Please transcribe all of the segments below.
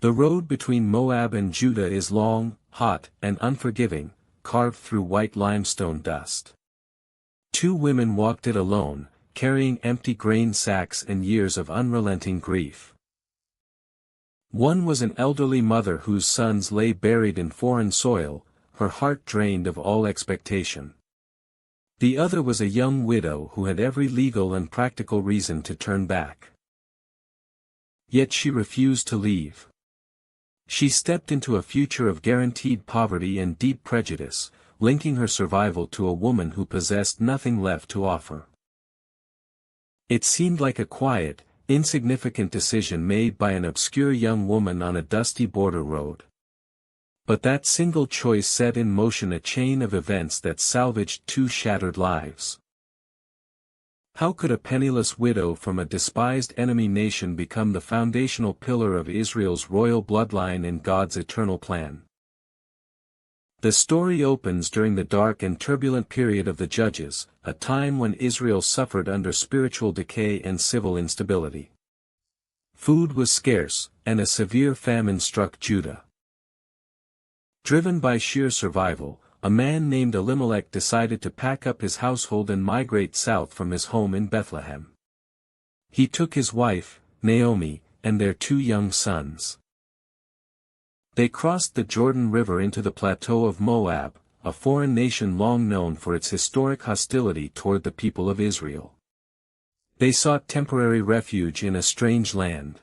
The road between Moab and Judah is long, hot, and unforgiving, carved through white limestone dust. 2 women walked it alone, carrying empty grain sacks and years of unrelenting grief. One was an elderly mother whose sons lay buried in foreign soil, her heart drained of all expectation. The other was a young widow who had every legal and practical reason to turn back. Yet she refused to leave. She stepped into a future of guaranteed poverty and deep prejudice, linking her survival to a woman who possessed nothing left to offer. It seemed like a quiet, insignificant decision made by an obscure young woman on a dusty border road. But that single choice set in motion a chain of events that salvaged 2 shattered lives. How could a penniless widow from a despised enemy nation become the foundational pillar of Israel's royal bloodline in God's eternal plan? The story opens during the dark and turbulent period of the Judges, a time when Israel suffered under spiritual decay and civil instability. Food was scarce, and a severe famine struck Judah. Driven by sheer survival, a man named Elimelech decided to pack up his household and migrate south from his home in Bethlehem. He took his wife, Naomi, and their 2 young sons. They crossed the Jordan River into the plateau of Moab, a foreign nation long known for its historic hostility toward the people of Israel. They sought temporary refuge in a strange land.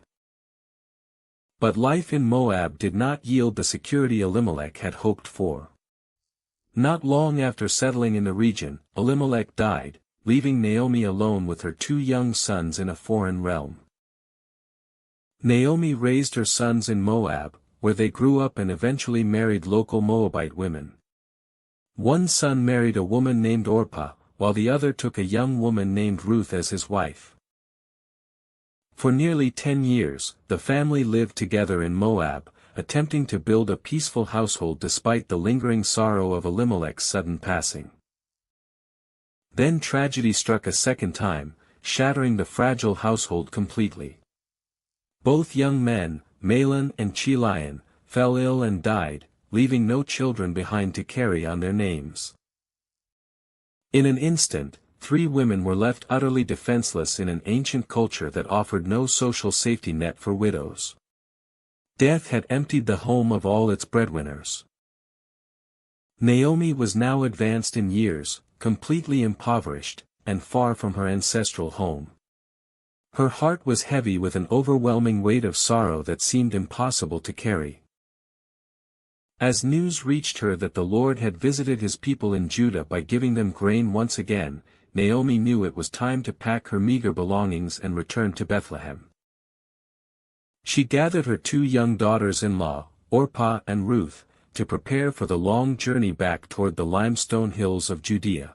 But life in Moab did not yield the security Elimelech had hoped for. Not long after settling in the region, Elimelech died, leaving Naomi alone with her 2 young sons in a foreign realm. Naomi raised her sons in Moab, where they grew up and eventually married local Moabite women. One son married a woman named Orpah, while the other took a young woman named Ruth as his wife. For nearly 10 years, the family lived together in Moab, attempting to build a peaceful household despite the lingering sorrow of Elimelech's sudden passing. Then tragedy struck a second time, shattering the fragile household completely. Both young men, Mahlon and Chilion, fell ill and died, leaving no children behind to carry on their names. In an instant, 3 women were left utterly defenseless in an ancient culture that offered no social safety net for widows. Death had emptied the home of all its breadwinners. Naomi was now advanced in years, completely impoverished, and far from her ancestral home. Her heart was heavy with an overwhelming weight of sorrow that seemed impossible to carry. As news reached her that the Lord had visited his people in Judah by giving them grain once again, Naomi knew it was time to pack her meager belongings and return to Bethlehem. She gathered her 2 young daughters-in-law, Orpah and Ruth, to prepare for the long journey back toward the limestone hills of Judea.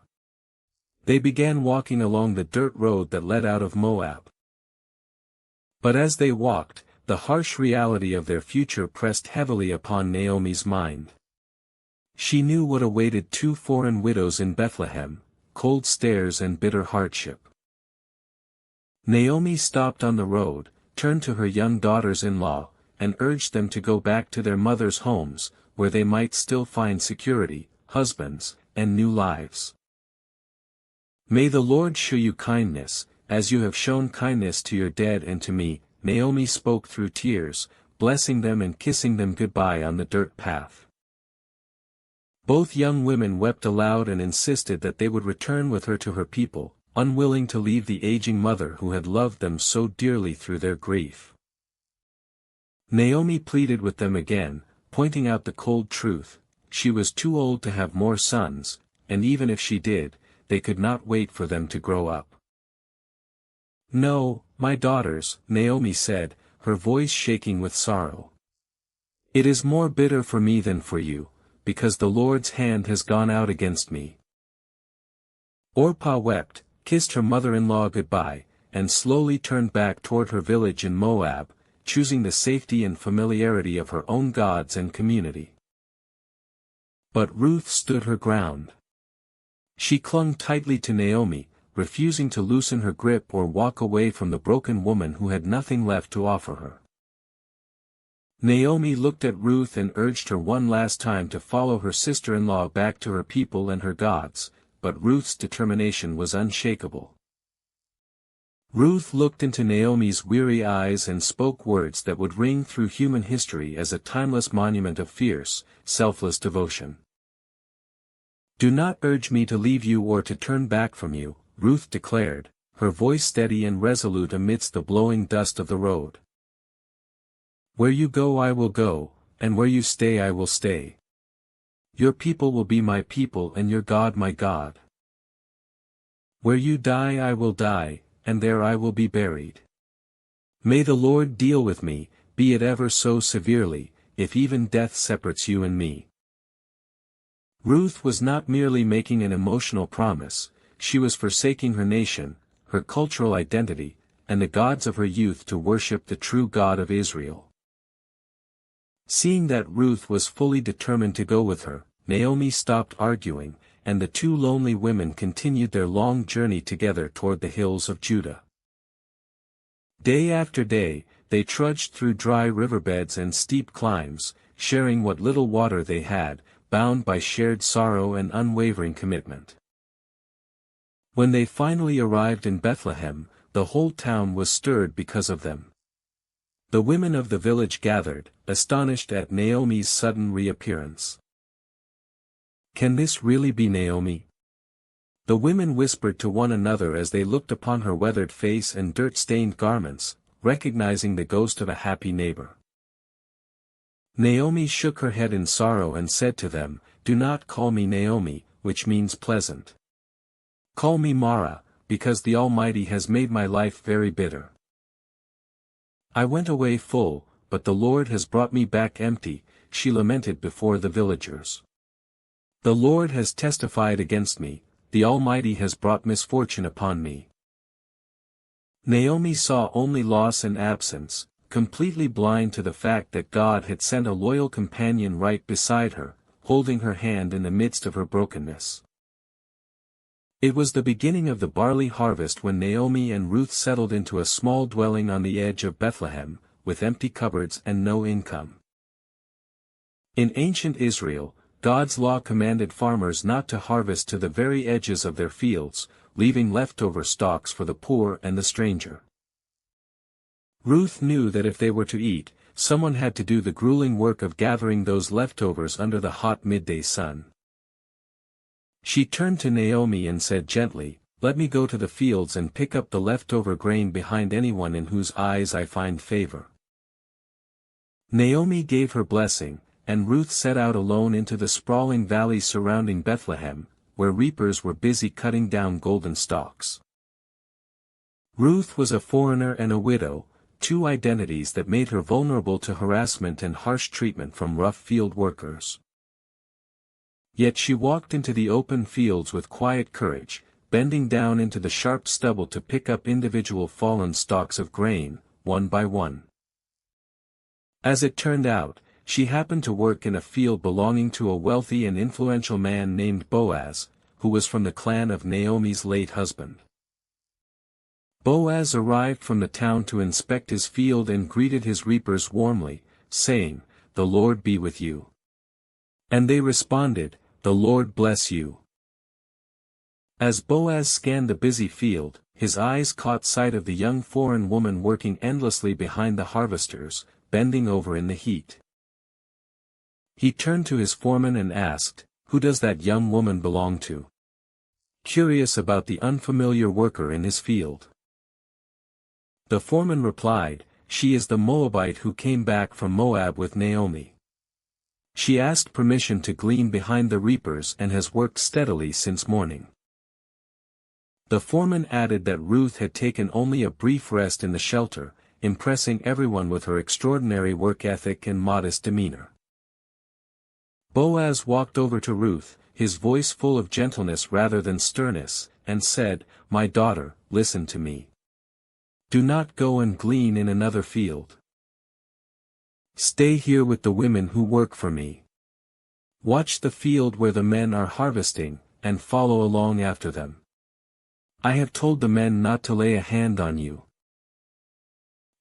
They began walking along the dirt road that led out of Moab. But as they walked, the harsh reality of their future pressed heavily upon Naomi's mind. She knew what awaited 2 foreign widows in Bethlehem: cold stares and bitter hardship. Naomi stopped on the road, turned to her young daughters-in-law, and urged them to go back to their mothers' homes, where they might still find security, husbands, and new lives. "May the Lord show you kindness, as you have shown kindness to your dead and to me," Naomi spoke through tears, blessing them and kissing them goodbye on the dirt path. Both young women wept aloud and insisted that they would return with her to her people, unwilling to leave the aging mother who had loved them so dearly through their grief. Naomi pleaded with them again, pointing out the cold truth: she was too old to have more sons, and even if she did, they could not wait for them to grow up. "No, my daughters," Naomi said, her voice shaking with sorrow. "It is more bitter for me than for you, because the Lord's hand has gone out against me." Orpah wept, kissed her mother-in-law goodbye, and slowly turned back toward her village in Moab, choosing the safety and familiarity of her own gods and community. But Ruth stood her ground. She clung tightly to Naomi, refusing to loosen her grip or walk away from the broken woman who had nothing left to offer her. Naomi looked at Ruth and urged her one last time to follow her sister-in-law back to her people and her gods, but Ruth's determination was unshakable. Ruth looked into Naomi's weary eyes and spoke words that would ring through human history as a timeless monument of fierce, selfless devotion. "Do not urge me to leave you or to turn back from you," Ruth declared, her voice steady and resolute amidst the blowing dust of the road. "Where you go I will go, and where you stay I will stay. Your people will be my people and your God my God. Where you die I will die, and there I will be buried. May the Lord deal with me, be it ever so severely, if even death separates you and me." Ruth was not merely making an emotional promise, she was forsaking her nation, her cultural identity, and the gods of her youth to worship the true God of Israel. Seeing that Ruth was fully determined to go with her, Naomi stopped arguing, and the two lonely women continued their long journey together toward the hills of Judah. Day after day, they trudged through dry riverbeds and steep climbs, sharing what little water they had, bound by shared sorrow and unwavering commitment. When they finally arrived in Bethlehem, the whole town was stirred because of them. The women of the village gathered, astonished at Naomi's sudden reappearance. "Can this really be Naomi?" the women whispered to one another as they looked upon her weathered face and dirt-stained garments, recognizing the ghost of a happy neighbor. Naomi shook her head in sorrow and said to them, "Do not call me Naomi, which means pleasant. Call me Mara, because the Almighty has made my life very bitter. I went away full, but the Lord has brought me back empty," she lamented before the villagers. "The Lord has testified against me, the Almighty has brought misfortune upon me." Naomi saw only loss and absence, completely blind to the fact that God had sent a loyal companion right beside her, holding her hand in the midst of her brokenness. It was the beginning of the barley harvest when Naomi and Ruth settled into a small dwelling on the edge of Bethlehem, with empty cupboards and no income. In ancient Israel, God's law commanded farmers not to harvest to the very edges of their fields, leaving leftover stalks for the poor and the stranger. Ruth knew that if they were to eat, someone had to do the grueling work of gathering those leftovers under the hot midday sun. She turned to Naomi and said gently, "Let me go to the fields and pick up the leftover grain behind anyone in whose eyes I find favor." Naomi gave her blessing, and Ruth set out alone into the sprawling valleys surrounding Bethlehem, where reapers were busy cutting down golden stalks. Ruth was a foreigner and a widow, two identities that made her vulnerable to harassment and harsh treatment from rough field workers. Yet she walked into the open fields with quiet courage, bending down into the sharp stubble to pick up individual fallen stalks of grain, one by one. As it turned out, she happened to work in a field belonging to a wealthy and influential man named Boaz, who was from the clan of Naomi's late husband. Boaz arrived from the town to inspect his field and greeted his reapers warmly, saying, "The Lord be with you." And they responded, "The Lord bless you." As Boaz scanned the busy field, his eyes caught sight of the young foreign woman working endlessly behind the harvesters, bending over in the heat. He turned to his foreman and asked, "Who does that young woman belong to?" curious about the unfamiliar worker in his field. The foreman replied, "She is the Moabite who came back from Moab with Naomi. She asked permission to glean behind the reapers and has worked steadily since morning." The foreman added that Ruth had taken only a brief rest in the shelter, impressing everyone with her extraordinary work ethic and modest demeanor. Boaz walked over to Ruth, his voice full of gentleness rather than sternness, and said, "My daughter, listen to me. Do not go and glean in another field. Stay here with the women who work for me. Watch the field where the men are harvesting, and follow along after them. I have told the men not to lay a hand on you."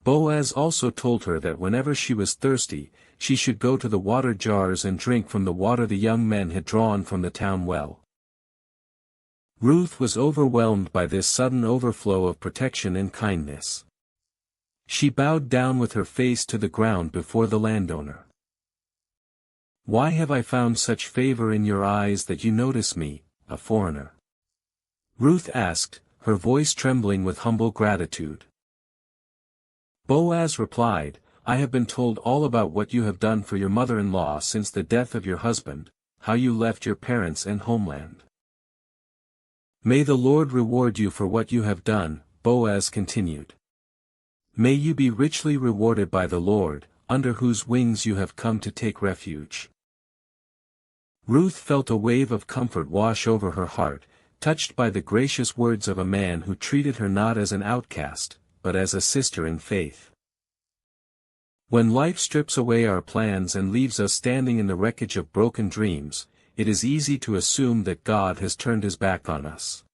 Boaz also told her that whenever she was thirsty, she should go to the water jars and drink from the water the young men had drawn from the town well. Ruth was overwhelmed by this sudden overflow of protection and kindness. She bowed down with her face to the ground before the landowner. "Why have I found such favor in your eyes that you notice me, a foreigner?" Ruth asked, her voice trembling with humble gratitude. Boaz replied, "I have been told all about what you have done for your mother-in-law since the death of your husband, how you left your parents and homeland. May the Lord reward you for what you have done," Boaz continued. "May you be richly rewarded by the Lord, under whose wings you have come to take refuge." Ruth felt a wave of comfort wash over her heart, touched by the gracious words of a man who treated her not as an outcast, but as a sister in faith. When life strips away our plans and leaves us standing in the wreckage of broken dreams, it is easy to assume that God has turned his back on us.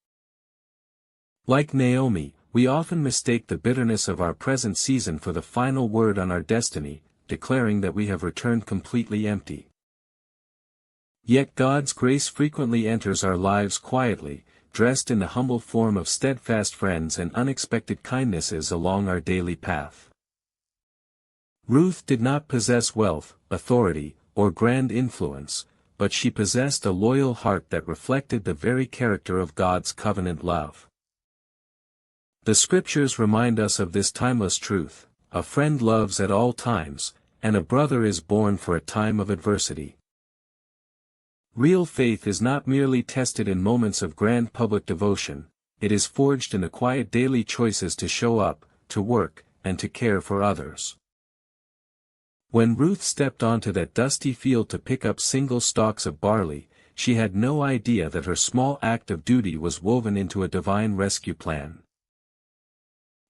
Like Naomi, we often mistake the bitterness of our present season for the final word on our destiny, declaring that we have returned completely empty. Yet God's grace frequently enters our lives quietly, dressed in the humble form of steadfast friends and unexpected kindnesses along our daily path. Ruth did not possess wealth, authority, or grand influence, but she possessed a loyal heart that reflected the very character of God's covenant love. The scriptures remind us of this timeless truth: a friend loves at all times, and a brother is born for a time of adversity. Real faith is not merely tested in moments of grand public devotion, it is forged in the quiet daily choices to show up, to work, and to care for others. When Ruth stepped onto that dusty field to pick up single stalks of barley, she had no idea that her small act of duty was woven into a divine rescue plan.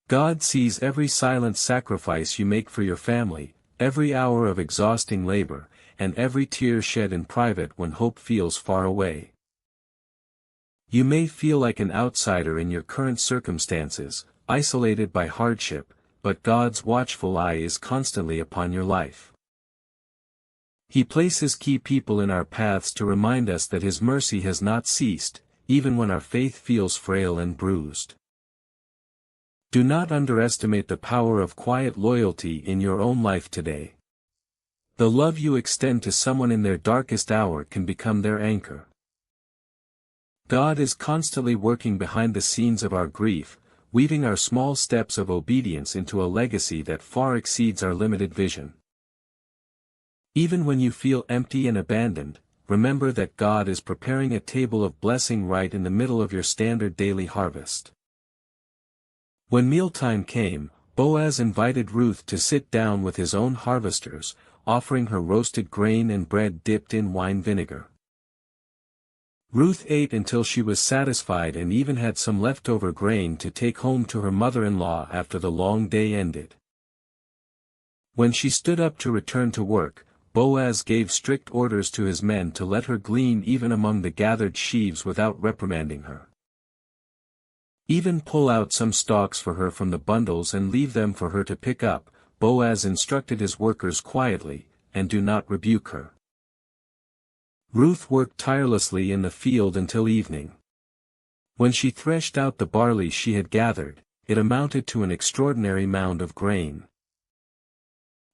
God sees every silent sacrifice you make for your family, every hour of exhausting labor, and every tear shed in private when hope feels far away. You may feel like an outsider in your current circumstances, isolated by hardship, but God's watchful eye is constantly upon your life. He places key people in our paths to remind us that His mercy has not ceased, even when our faith feels frail and bruised. Do not underestimate the power of quiet loyalty in your own life today. The love you extend to someone in their darkest hour can become their anchor. God is constantly working behind the scenes of our grief, weaving our small steps of obedience into a legacy that far exceeds our limited vision. Even when you feel empty and abandoned, remember that God is preparing a table of blessing right in the middle of your standard daily harvest. When mealtime came, Boaz invited Ruth to sit down with his own harvesters, offering her roasted grain and bread dipped in wine vinegar. Ruth ate until she was satisfied and even had some leftover grain to take home to her mother-in-law after the long day ended. When she stood up to return to work, Boaz gave strict orders to his men to let her glean even among the gathered sheaves without reprimanding her. Even pull out some stalks for her from the bundles and leave them for her to pick up, Boaz instructed his workers quietly, and do not rebuke her. Ruth worked tirelessly in the field until evening. When she threshed out the barley she had gathered, it amounted to an extraordinary mound of grain.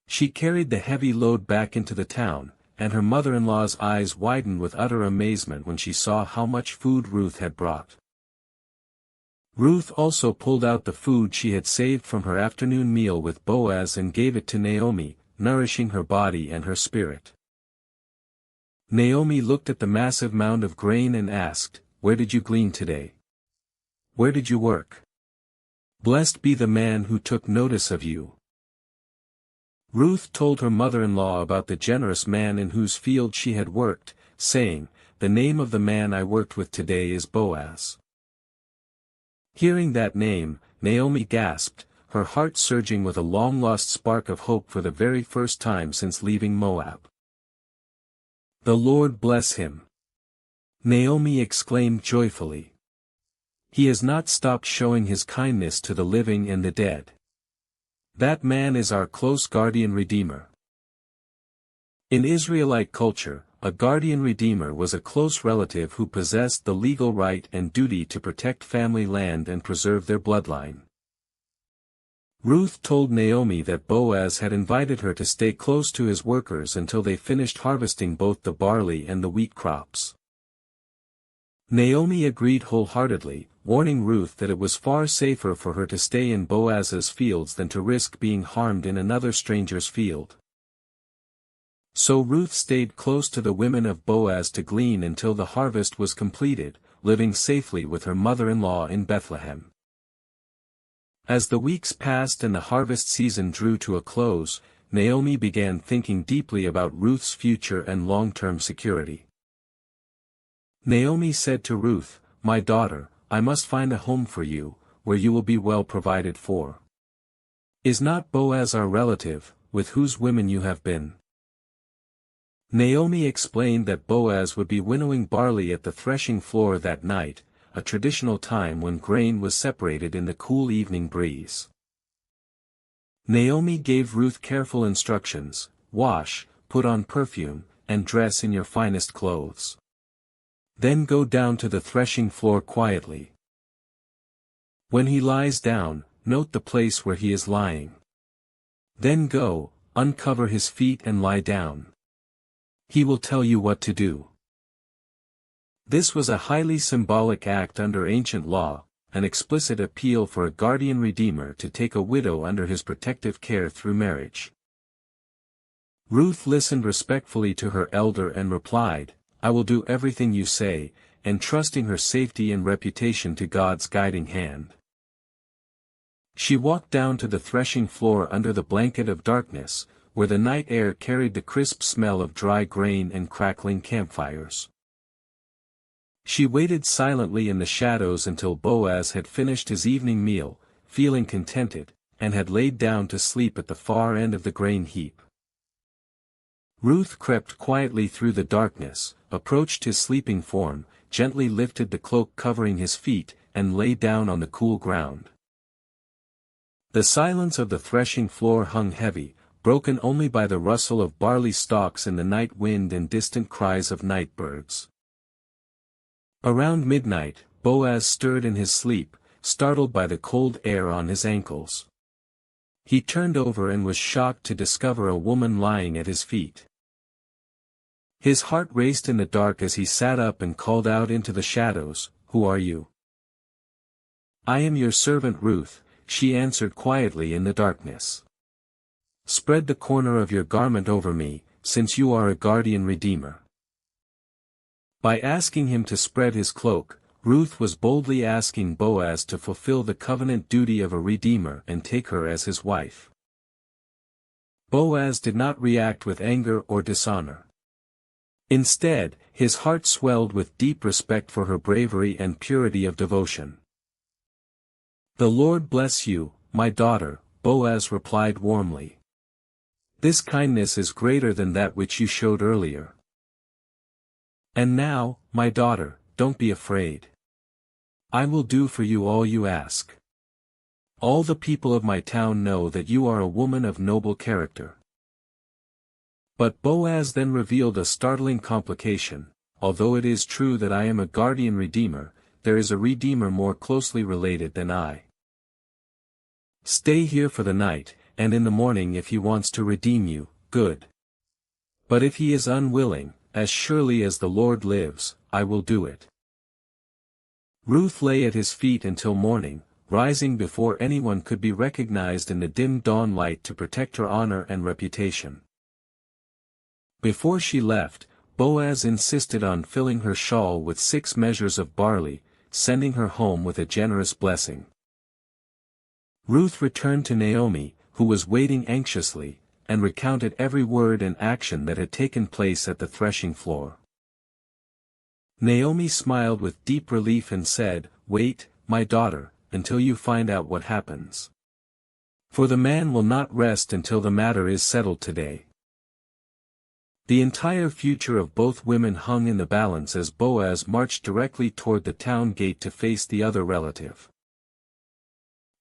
She carried the heavy load back into the town, and her mother-in-law's eyes widened with utter amazement when she saw how much food Ruth had brought. Ruth also pulled out the food she had saved from her afternoon meal with Boaz and gave it to Naomi, nourishing her body and her spirit. Naomi looked at the massive mound of grain and asked, "Where did you glean today? Where did you work? Blessed be the man who took notice of you." Ruth told her mother-in-law about the generous man in whose field she had worked, saying, "The name of the man I worked with today is Boaz." Hearing that name, Naomi gasped, her heart surging with a long-lost spark of hope for the very first time since leaving Moab. "The Lord bless him!" Naomi exclaimed joyfully. "He has not stopped showing his kindness to the living and the dead. That man is our close guardian redeemer. In Israelite culture, a guardian redeemer was a close relative who possessed the legal right and duty to protect family land and preserve their bloodline. Ruth told Naomi that Boaz had invited her to stay close to his workers until they finished harvesting both the barley and the wheat crops. Naomi agreed wholeheartedly, warning Ruth that it was far safer for her to stay in Boaz's fields than to risk being harmed in another stranger's field. So Ruth stayed close to the women of Boaz to glean until the harvest was completed, living safely with her mother-in-law in Bethlehem. As the weeks passed and the harvest season drew to a close, Naomi began thinking deeply about Ruth's future and long-term security. Naomi said to Ruth, "My daughter, I must find a home for you, where you will be well provided for. Is not Boaz our relative, with whose women you have been?" Naomi explained that Boaz would be winnowing barley at the threshing floor that night, a traditional time when grain was separated in the cool evening breeze. Naomi gave Ruth careful instructions: wash, put on perfume, and dress in your finest clothes. Then go down to the threshing floor quietly. When he lies down, note the place where he is lying. Then go, uncover his feet and lie down. He will tell you what to do. This was a highly symbolic act under ancient law, an explicit appeal for a guardian redeemer to take a widow under his protective care through marriage. Ruth listened respectfully to her elder and replied, "I will do everything you say," entrusting her safety and reputation to God's guiding hand. She walked down to the threshing floor under the blanket of darkness, where the night air carried the crisp smell of dry grain and crackling campfires. She waited silently in the shadows until Boaz had finished his evening meal, feeling contented, and had laid down to sleep at the far end of the grain heap. Ruth crept quietly through the darkness, approached his sleeping form, gently lifted the cloak covering his feet, and lay down on the cool ground. The silence of the threshing floor hung heavy, broken only by the rustle of barley stalks in the night wind and distant cries of night birds. Around midnight, Boaz stirred in his sleep, startled by the cold air on his ankles. He turned over and was shocked to discover a woman lying at his feet. His heart raced in the dark as he sat up and called out into the shadows, "Who are you?" "I am your servant Ruth," she answered quietly in the darkness. "Spread the corner of your garment over me, since you are a guardian redeemer." By asking him to spread his cloak, Ruth was boldly asking Boaz to fulfill the covenant duty of a redeemer and take her as his wife. Boaz did not react with anger or dishonor. Instead, his heart swelled with deep respect for her bravery and purity of devotion. "The Lord bless you, my daughter," Boaz replied warmly. "This kindness is greater than that which you showed earlier. And now, my daughter, don't be afraid. I will do for you all you ask. All the people of my town know that you are a woman of noble character." But Boaz then revealed a startling complication: although it is true that I am a guardian redeemer, there is a redeemer more closely related than I. Stay here for the night, and in the morning if he wants to redeem you, good. But if he is unwilling, as surely as the Lord lives, I will do it. Ruth lay at his feet until morning, rising before anyone could be recognized in the dim dawn light to protect her honor and reputation. Before she left, Boaz insisted on filling her shawl with 6 measures of barley, sending her home with a generous blessing. Ruth returned to Naomi, who was waiting anxiously, and recounted every word and action that had taken place at the threshing floor. Naomi smiled with deep relief and said, "Wait, my daughter, until you find out what happens. For the man will not rest until the matter is settled today." The entire future of both women hung in the balance as Boaz marched directly toward the town gate to face the other relative.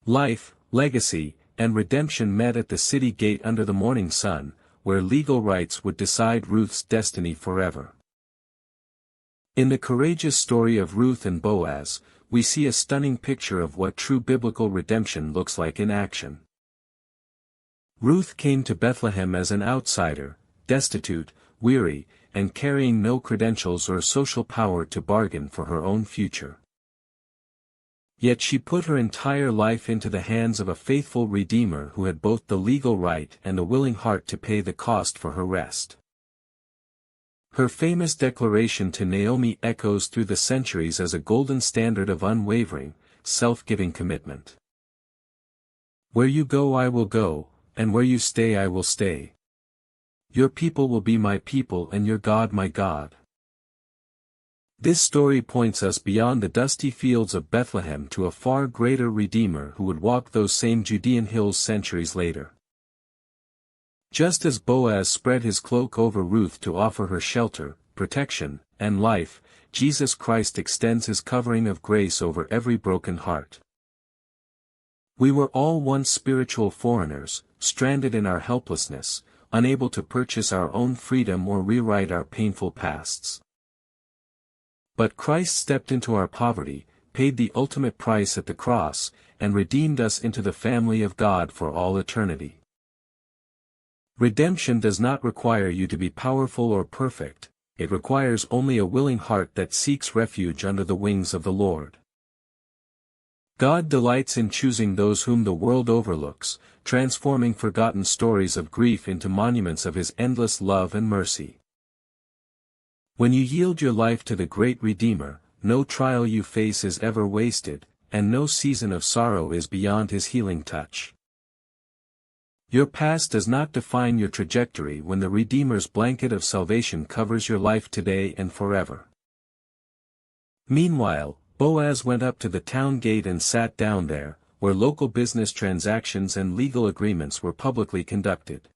Life, legacy, and redemption met at the city gate under the morning sun, where legal rights would decide Ruth's destiny forever. In the courageous story of Ruth and Boaz, we see a stunning picture of what true biblical redemption looks like in action. Ruth came to Bethlehem as an outsider, destitute, weary, and carrying no credentials or social power to bargain for her own future. Yet she put her entire life into the hands of a faithful Redeemer who had both the legal right and a willing heart to pay the cost for her rest. Her famous declaration to Naomi echoes through the centuries as a golden standard of unwavering, self-giving commitment. "Where you go I will go, and where you stay I will stay. Your people will be my people and your God my God." This story points us beyond the dusty fields of Bethlehem to a far greater Redeemer who would walk those same Judean hills centuries later. Just as Boaz spread his cloak over Ruth to offer her shelter, protection, and life, Jesus Christ extends his covering of grace over every broken heart. We were all once spiritual foreigners, stranded in our helplessness, unable to purchase our own freedom or rewrite our painful pasts. But Christ stepped into our poverty, paid the ultimate price at the cross, and redeemed us into the family of God for all eternity. Redemption does not require you to be powerful or perfect, it requires only a willing heart that seeks refuge under the wings of the Lord. God delights in choosing those whom the world overlooks, transforming forgotten stories of grief into monuments of his endless love and mercy. When you yield your life to the great Redeemer, no trial you face is ever wasted, and no season of sorrow is beyond his healing touch. Your past does not define your trajectory when the Redeemer's blanket of salvation covers your life today and forever. Meanwhile, Boaz went up to the town gate and sat down there, where local business transactions and legal agreements were publicly conducted.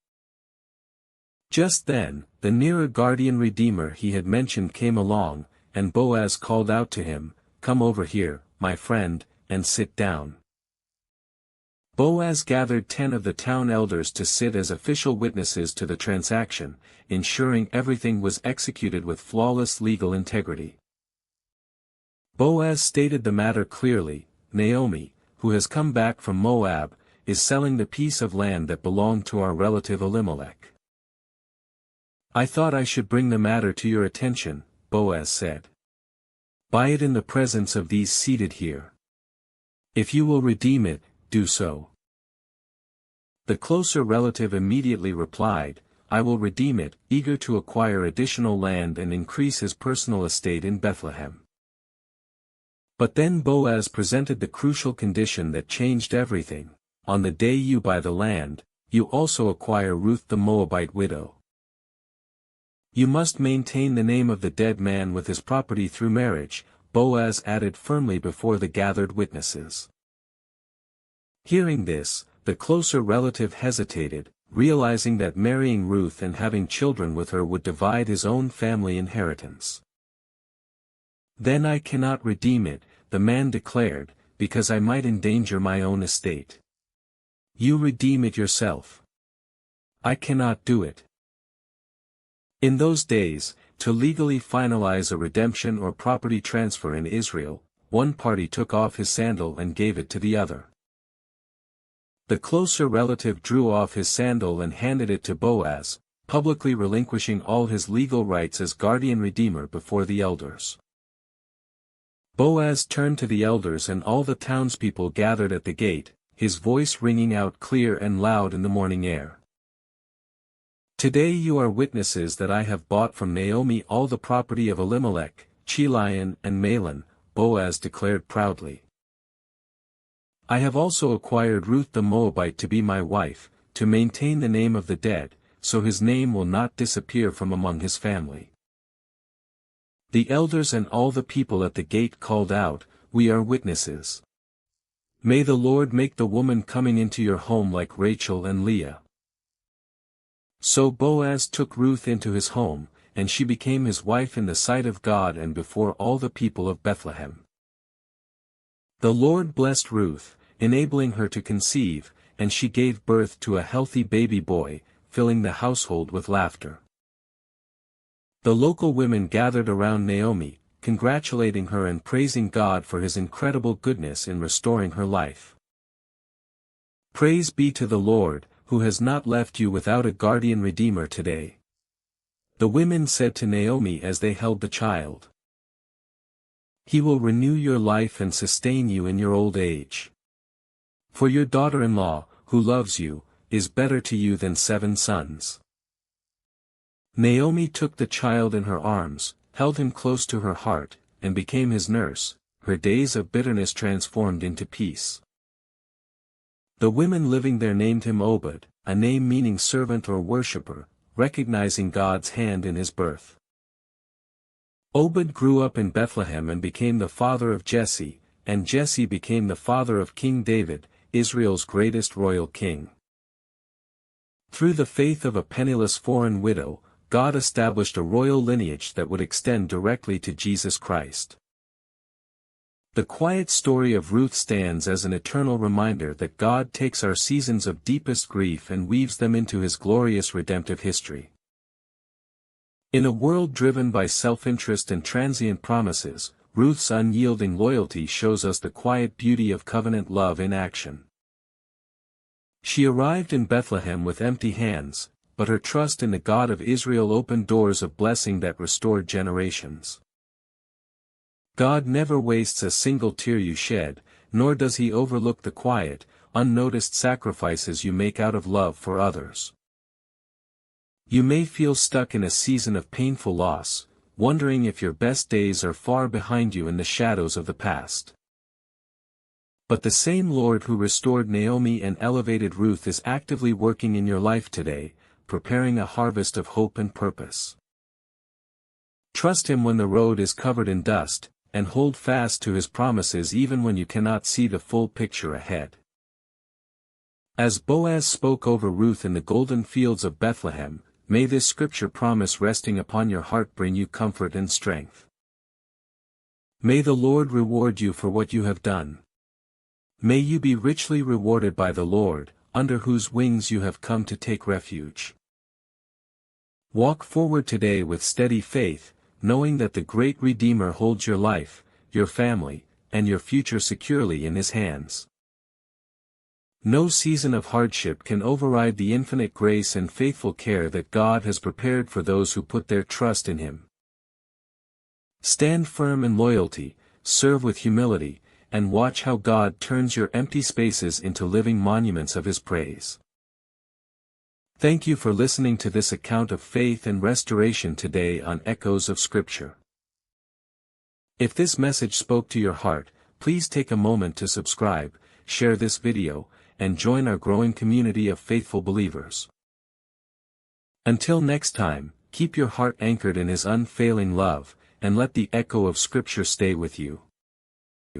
Just then, the nearer guardian Redeemer he had mentioned came along, and Boaz called out to him, "Come over here, my friend, and sit down." Boaz gathered 10 of the town elders to sit as official witnesses to the transaction, ensuring everything was executed with flawless legal integrity. Boaz stated the matter clearly: Naomi, who has come back from Moab, is selling the piece of land that belonged to our relative Elimelech. "I thought I should bring the matter to your attention," Boaz said. "Buy it in the presence of these seated here. If you will redeem it, do so." The closer relative immediately replied, "I will redeem it," eager to acquire additional land and increase his personal estate in Bethlehem. But then Boaz presented the crucial condition that changed everything: on the day you buy the land, you also acquire Ruth the Moabite widow. "You must maintain the name of the dead man with his property through marriage," Boaz added firmly before the gathered witnesses. Hearing this, the closer relative hesitated, realizing that marrying Ruth and having children with her would divide his own family inheritance. "Then I cannot redeem it," the man declared, "because I might endanger my own estate. You redeem it yourself. I cannot do it." In those days, to legally finalize a redemption or property transfer in Israel, one party took off his sandal and gave it to the other. The closer relative drew off his sandal and handed it to Boaz, publicly relinquishing all his legal rights as guardian redeemer before the elders. Boaz turned to the elders and all the townspeople gathered at the gate, his voice ringing out clear and loud in the morning air. "Today you are witnesses that I have bought from Naomi all the property of Elimelech, Chilion and Mahlon," Boaz declared proudly. "I have also acquired Ruth the Moabite to be my wife, to maintain the name of the dead, so his name will not disappear from among his family." The elders and all the people at the gate called out, "We are witnesses. May the Lord make the woman coming into your home like Rachel and Leah." So Boaz took Ruth into his home, and she became his wife in the sight of God and before all the people of Bethlehem. The Lord blessed Ruth, enabling her to conceive, and she gave birth to a healthy baby boy, filling the household with laughter. The local women gathered around Naomi, congratulating her and praising God for his incredible goodness in restoring her life. Praise be to the Lord, who has not left you without a guardian redeemer today. The women said to Naomi as they held the child. He will renew your life and sustain you in your old age. For your daughter-in-law, who loves you, is better to you than 7 sons. Naomi took the child in her arms, held him close to her heart, and became his nurse, her days of bitterness transformed into peace. The women living there named him Obed, a name meaning servant or worshipper, recognizing God's hand in his birth. Obed grew up in Bethlehem and became the father of Jesse, and Jesse became the father of King David, Israel's greatest royal king. Through the faith of a penniless foreign widow, God established a royal lineage that would extend directly to Jesus Christ. The quiet story of Ruth stands as an eternal reminder that God takes our seasons of deepest grief and weaves them into his glorious redemptive history. In a world driven by self-interest and transient promises, Ruth's unyielding loyalty shows us the quiet beauty of covenant love in action. She arrived in Bethlehem with empty hands, but her trust in the God of Israel opened doors of blessing that restored generations. God never wastes a single tear you shed, nor does he overlook the quiet, unnoticed sacrifices you make out of love for others. You may feel stuck in a season of painful loss, wondering if your best days are far behind you in the shadows of the past. But the same Lord who restored Naomi and elevated Ruth is actively working in your life today, preparing a harvest of hope and purpose. Trust him when the road is covered in dust, and hold fast to his promises even when you cannot see the full picture ahead. As Boaz spoke over Ruth in the golden fields of Bethlehem, may this scripture promise resting upon your heart bring you comfort and strength. May the Lord reward you for what you have done. May you be richly rewarded by the Lord, under whose wings you have come to take refuge. Walk forward today with steady faith, knowing that the great Redeemer holds your life, your family, and your future securely in his hands. No season of hardship can override the infinite grace and faithful care that God has prepared for those who put their trust in him. Stand firm in loyalty, serve with humility, and watch how God turns your empty spaces into living monuments of his praise. Thank you for listening to this account of faith and restoration today on Echoes of Scripture. If this message spoke to your heart, please take a moment to subscribe, share this video, and join our growing community of faithful believers. Until next time, keep your heart anchored in his unfailing love, and let the echo of Scripture stay with you.